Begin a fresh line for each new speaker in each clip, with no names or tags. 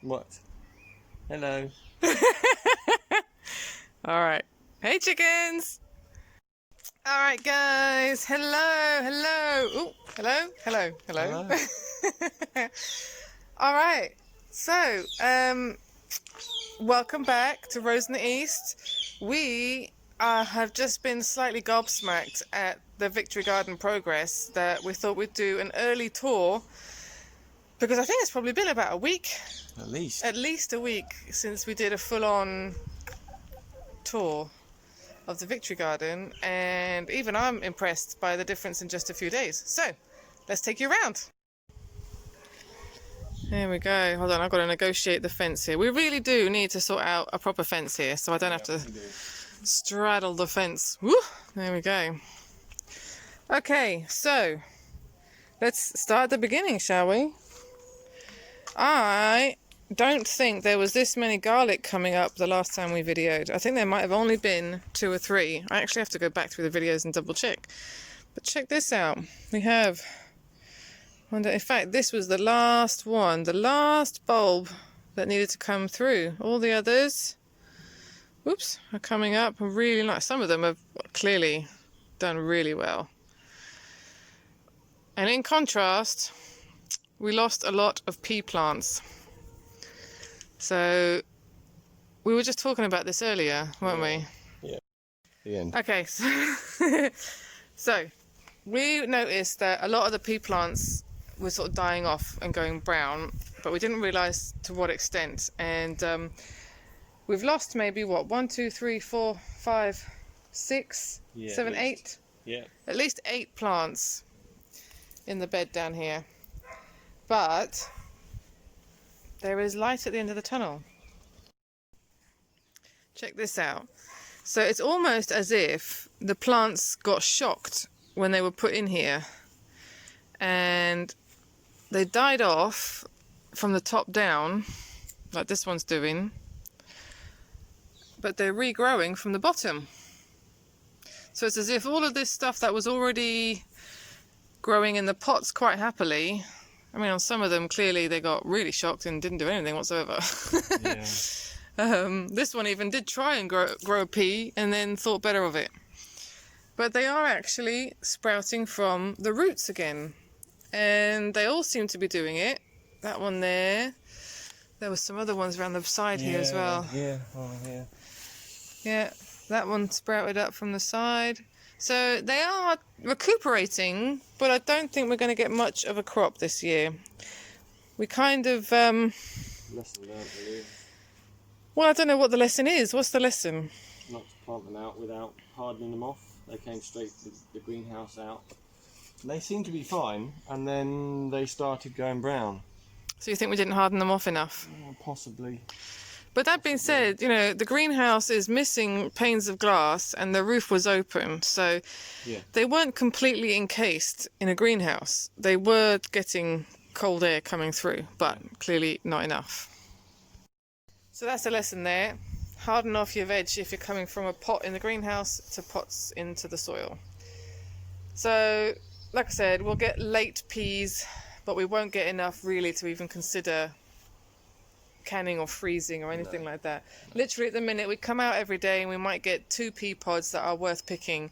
What? Hello.
Alright. Hey chickens! Alright guys, hello. Ooh, hello. Alright, so, welcome back to Rose in the East. We have just been slightly gobsmacked at the Victory Garden progress that we thought we'd do an early tour, because I think it's probably been about a week. At least a week since we did a full-on tour of the Victory Garden, and even I'm impressed by the difference in just a few days. So, let's take you around. Here we go. Hold on, I've got to negotiate the fence here. We really do need to sort out a proper fence here, so I don't have to straddle the fence. Woo! There we go. Okay, so let's start at the beginning, shall we? I don't think there was this many garlic coming up the last time we videoed. I think there might have only been 2 or 3. I actually have to go back through the videos and double check. But check this out. We have... in fact, this was the last one, the last bulb that needed to come through. All the others, whoops, are coming up really nice. Some of them have clearly done really well. And in contrast, we lost a lot of pea plants. So we were just talking about this earlier, weren't we?
Yeah. The end.
Okay, so we noticed that a lot of the pea plants were sort of dying off and going brown, but we didn't realise to what extent. And we've lost maybe what, 1, 2, 3, 4, 5, 6, 7, 8.
Yeah.
At least 8 plants in the bed down here. But there is light at the end of the tunnel. Check this out. So it's almost as if the plants got shocked when they were put in here, and they died off from the top down, like this one's doing, but they're regrowing from the bottom. So it's as if all of this stuff that was already growing in the pots quite happily, I mean, on some of them, clearly they got really shocked and didn't do anything whatsoever.
Yeah.
This one even did try and grow a pea and then thought better of it. But they are actually sprouting from the roots again. And they all seem to be doing it. That one there. There were some other ones around the side here as well.
Yeah, oh yeah.
Yeah, that one sprouted up from the side. So they are recuperating, but I don't think we're going to get much of a crop this year. We kind of...
Lesson learned, really.
Well, I don't know what the lesson is. What's the lesson?
Not to plant them out without hardening them off. They came straight to the greenhouse out. They seemed to be fine, and then they started going brown.
So you think we didn't harden them off enough?
Possibly.
But that being said, you know, the greenhouse is missing panes of glass and the roof was open. So they weren't completely encased in a greenhouse. They were getting cold air coming through, but clearly not enough. So that's a lesson there. Harden off your veg if you're coming from a pot in the greenhouse to pots into the soil. So, like I said, we'll get late peas, but we won't get enough really to even consider canning or freezing or anything like that. Literally at the minute, we come out every day and we might get 2 pea pods that are worth picking,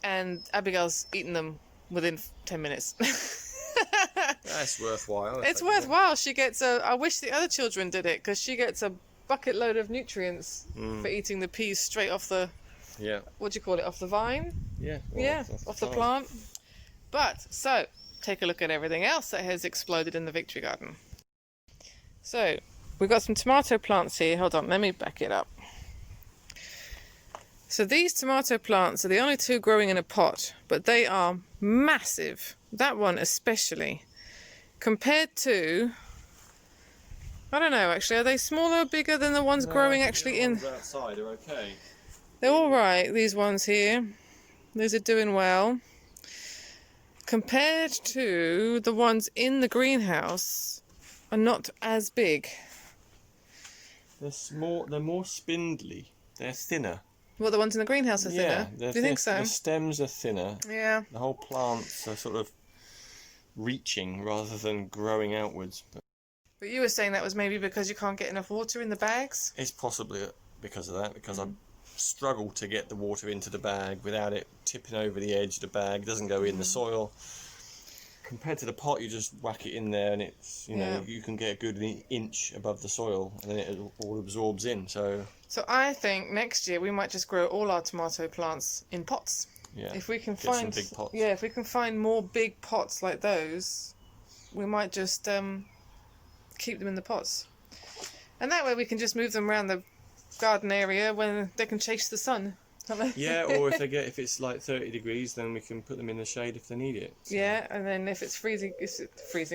and Abigail's eaten them within 10 minutes.
That's worthwhile.
It's worthwhile. She gets I wish the other children did it, because she gets a bucket load of nutrients for eating the peas straight off the...
Yeah.
What do you call it? Off the vine?
Yeah.
Well, off the plant. But, so, take a look at everything else that has exploded in the Victory Garden. So, we've got some tomato plants here. Hold on, let me back it up. So these tomato plants are the only 2 growing in a pot, but they are massive. That one especially. Compared to... I don't know, actually. Are they smaller or bigger than the ones growing actually in...
The ones outside are okay.
They're all right, these ones here. These are doing well. Compared to the ones in the greenhouse, are not as big.
They're more spindly. They're thinner.
What, the ones in the greenhouse are thinner?
Yeah,
do you think so?
The stems are thinner.
Yeah.
The whole plants are sort of reaching rather than growing outwards.
But you were saying that was maybe because you can't get enough water in the bags?
It's possibly because of that, because I struggle to get the water into the bag without it tipping over the edge of the bag. It doesn't go in the soil. Compared to the pot, you just whack it in there and it's, you know, you can get a good inch above the soil and then it all absorbs in. So
I think next year we might just grow all our tomato plants in pots.
yeah,
if we can
get
find
some big pots.
Yeah, if we can find more big pots like those, we might just keep them in the pots. And that way we can just move them around the garden area when they can chase the sun.
Yeah, or if it's like 30 degrees, then we can put them in the shade if they need it. So.
Yeah, and then if it's freezing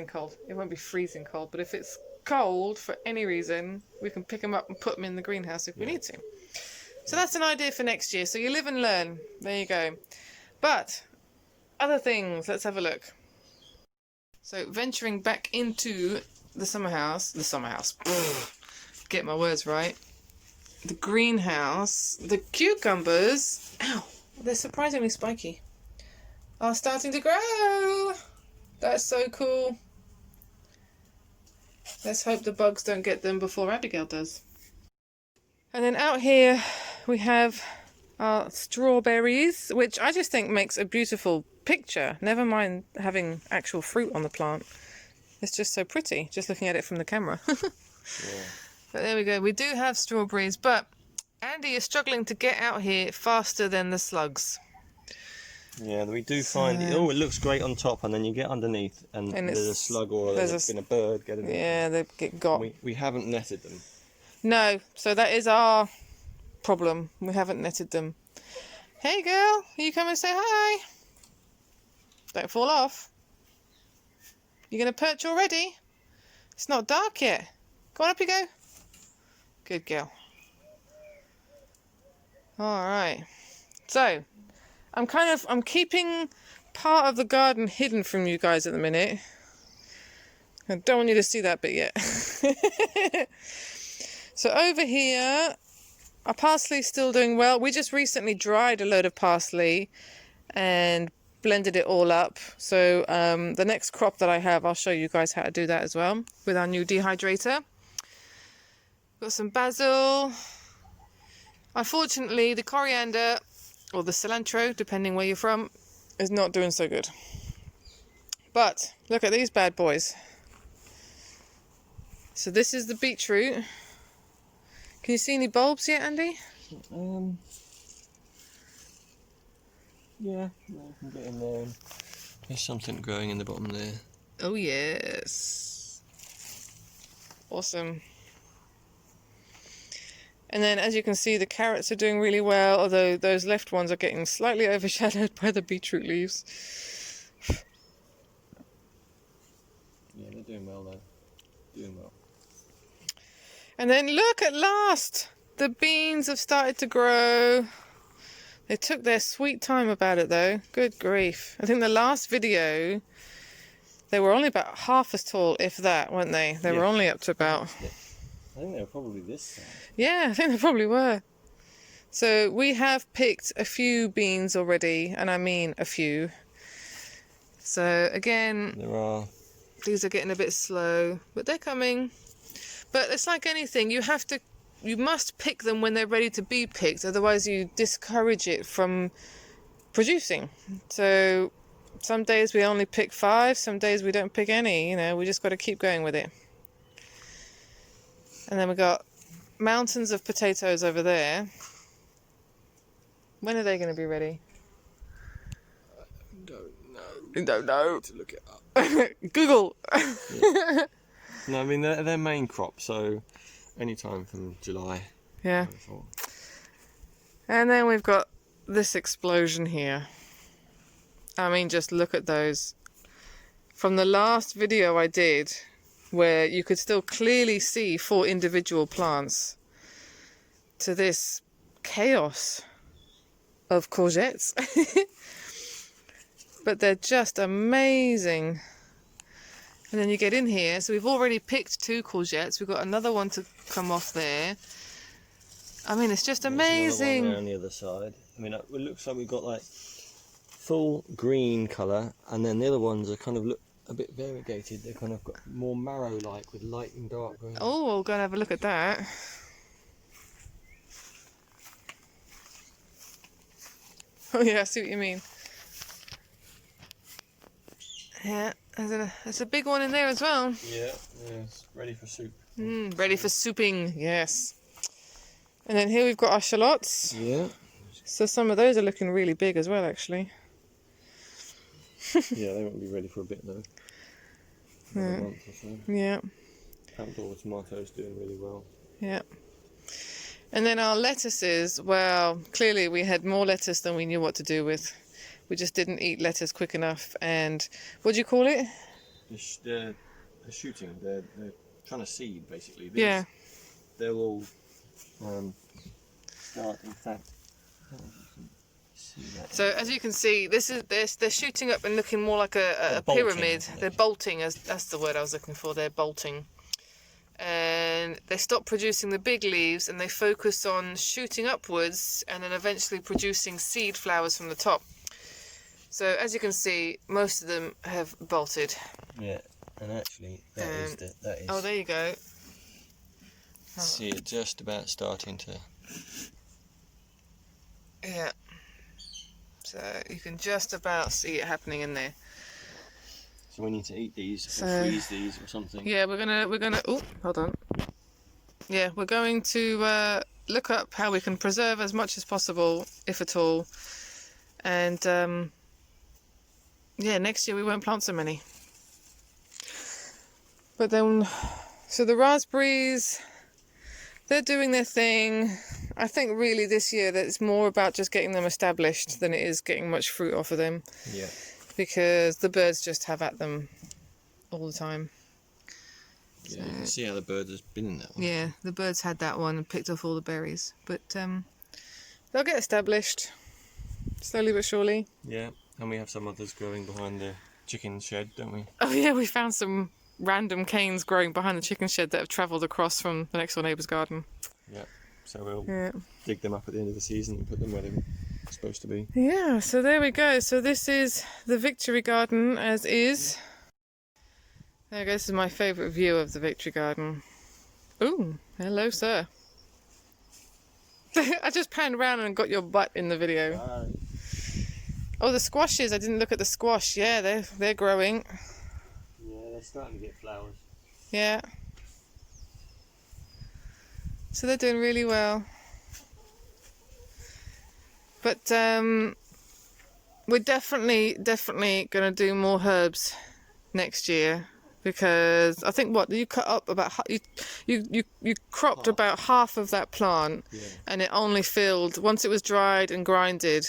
cold. It won't be freezing cold, but if it's cold for any reason, we can pick them up and put them in the greenhouse if we need to. So that's an idea for next year. So you live and learn. There you go. But other things, let's have a look. So venturing back into the summer house. Get my words right. The greenhouse, the cucumbers, ow, they're surprisingly spiky, are starting to grow. That's so cool. Let's hope the bugs don't get them before Abigail does. And then out here we have our strawberries, which I just think makes a beautiful picture. Never mind having actual fruit on the plant. It's just so pretty, just looking at it from the camera.
Yeah.
But there we go. We do have strawberries, but Andy is struggling to get out here faster than the slugs.
Yeah, we do find it. Oh, it looks great on top, and then you get underneath, and there's a slug or there's been a bird getting it.
Yeah, they get got.
We haven't netted them.
No, so that is our problem. We haven't netted them. Hey, girl, you come and say hi? Don't fall off. You gonna perch already? It's not dark yet. Go on, up you go. Good girl. Alright. So, I'm keeping part of the garden hidden from you guys at the minute. I don't want you to see that bit yet. So over here, our parsley's still doing well. We just recently dried a load of parsley and blended it all up. So the next crop that I have, I'll show you guys how to do that as well with our new dehydrator. Got some basil. Unfortunately, the coriander, or the cilantro, depending where you're from, is not doing so good. But look at these bad boys. So this is the beetroot. Can you see any bulbs yet, Andy?
Yeah, I can get in there. There's something growing in the bottom there.
Oh yes. Awesome. And then, as you can see, the carrots are doing really well, although those left ones are getting slightly overshadowed by the beetroot leaves.
Yeah, they're doing well though. Doing well.
And then look, at last, the beans have started to grow. They took their sweet time about it though. Good grief. I think the last video, they were only about half as tall, if that, weren't they? They were only up to about...
I think they were probably this size.
Yeah, I think they probably were. So we have picked a few beans already, and I mean a few. So again, these are getting a bit slow, but they're coming. But it's like anything, you must pick them when they're ready to be picked, otherwise you discourage it from producing. So some days we only pick 5, some days we don't pick any, you know, we just got to keep going with it. And then we've got mountains of potatoes over there. When are they going to be ready?
I
don't know.
To look it up.
Google.
Yeah. No, I mean they're main crop, so any time from July.
Yeah. And then we've got this explosion here. I mean, just look at those. From the last video I did, where you could still clearly see 4 individual plants, to this chaos of courgettes. But they're just amazing. And then you get in here, so we've already picked 2 courgettes. We've got another one to come off there. I mean, it's just amazing.
There's another one there on the other side. I mean, it looks like we've got like full green colour, and then the other ones are kind of a bit variegated. They're kind of got more marrow-like with light and dark green.
Oh, we'll go and have a look at that. Oh yeah, I see what you mean. Yeah, there's a big one in there as well.
Yeah, it's ready for soup.
Ready for souping, yes. And then here we've got our shallots.
Yeah.
So some of those are looking really big as well, actually.
Yeah, they won't be ready for a bit though. Another month or so.
Yeah.
Outdoor tomatoes doing really well.
Yeah. And then our lettuces, well, clearly we had more lettuce than we knew what to do with. We just didn't eat lettuce quick enough. And what do you call it?
They're shooting. They're trying to seed basically.
Yeah.
They'll all start. In fact, see that.
So as you can see, they're shooting up and looking more like a
bolting,
pyramid. They're bolting, that's the word I was looking for. They're bolting. And they stop producing the big leaves and they focus on shooting upwards and then eventually producing seed flowers from the top. So as you can see, most of them have bolted.
Yeah, and actually that is.
Oh, there you go.
See it just about starting to.
Yeah. So you can just about see it happening in there.
So we need to eat these or freeze these or something.
Yeah, we're gonna. Oh, hold on. Yeah, we're going to look up how we can preserve as much as possible, if at all. And yeah, next year we won't plant so many. But then, so the raspberries, they're doing their thing. I think really this year that it's more about just getting them established than it is getting much fruit off of them.
Yeah.
Because the birds just have at them all the time.
Yeah, so, you can see how the bird has been in that one.
Yeah, the birds had that one and picked off all the berries. But they'll get established, slowly but surely.
Yeah, and we have some others growing behind the chicken shed, don't we?
Oh yeah, we found some random canes growing behind the chicken shed that have travelled across from the next door neighbour's garden.
Yeah, so we'll dig them up at the end of the season and put them where they're supposed to be.
Yeah, so there we go. So this is the Victory Garden as is. There we go. This is my favourite view of the Victory Garden. Ooh, hello, sir. I just panned around and got your butt in the video.
Hi.
Oh, the squashes. I didn't look at the squash. Yeah, they're growing.
Yeah, they're starting to get flowers.
Yeah. So they're doing really well. But we're definitely going to do more herbs next year. Because I think you cut up about you cropped about half of that plant, and it only filled, once it was dried and grinded,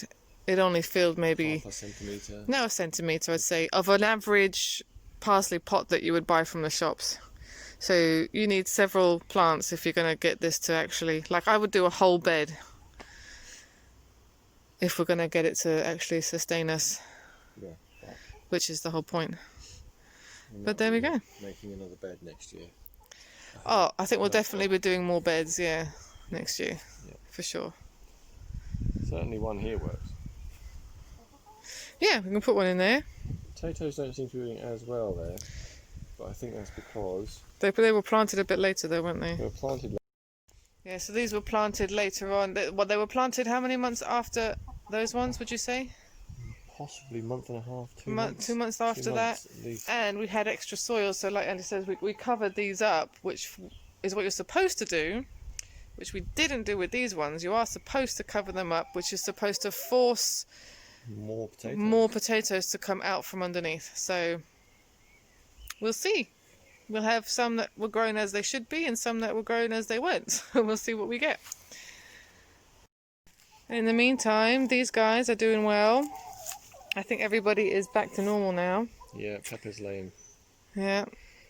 it only filled maybe
half a centimetre.
No, a centimetre I'd say of an average parsley pot that you would buy from the shops. So you need several plants if you're going to get this to actually, like I would do a whole bed if we're going to get it to actually sustain us.
Yeah.
Which is the whole point. But there we go.
Making another bed next year.
I think we'll definitely be doing more beds, next year.
Yeah.
For sure.
Certainly one here works.
Yeah, we can put one in there.
Potatoes don't seem to be doing as well there, but I think that's because...
They were planted a bit later though, weren't they?
They were planted later.
Yeah, so these were planted later on. They were planted how many months after those ones, would you say?
Possibly month and a half, 2 months.
2 months after that. And we had extra soil, so like Andy says, we covered these up, which is what you're supposed to do, which we didn't do with these ones. You are supposed to cover them up, which is supposed to force more potatoes to come out from underneath. So we'll see. We'll have some that were grown as they should be and some that were grown as they weren't. We'll see what we get. In the meantime, these guys are doing well. I think everybody is back to normal now.
Yeah, Pepper's laying.
Yeah.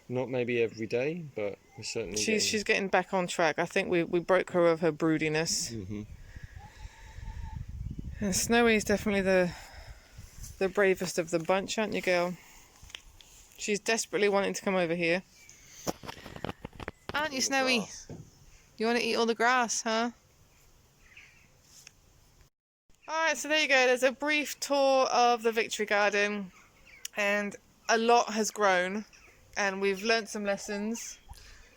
Not maybe every day, but we're certainly
she's getting back on track. I think we broke her of her broodiness.
Mm-hmm.
And Snowy is definitely the bravest of the bunch, aren't you, girl? She's desperately wanting to come over here. Aren't you, Snowy? You want to eat all the grass, huh? Alright, so there you go. There's a brief tour of the Victory Garden. And a lot has grown, and we've learnt some lessons.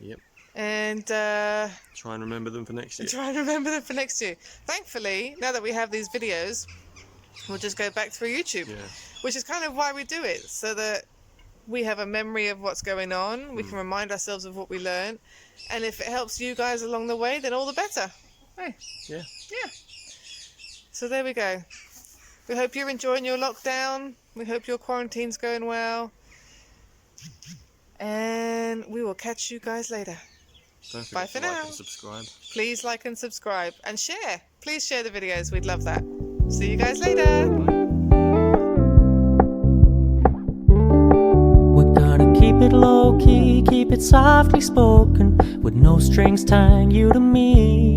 Yep.
And
try and remember them for next year. Thankfully,
now that we have these videos, we'll just go back through YouTube, which is kind of why we do it, so that we have a memory of what's going on. We can remind ourselves of what we learned, and if it helps you guys along the way, then all the better. Hey.
Yeah.
So there we go. We hope you're enjoying your lockdown. We hope your quarantine's going well. And we will catch you guys later.
Don't
Bye
forget
for
to like
now.
and subscribe.
Please like and subscribe. And share. Please share the videos. We'd love that. See you guys later.
We're gonna keep it low key, keep it softly spoken, with no strings tying you to me.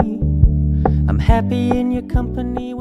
I'm happy in your company.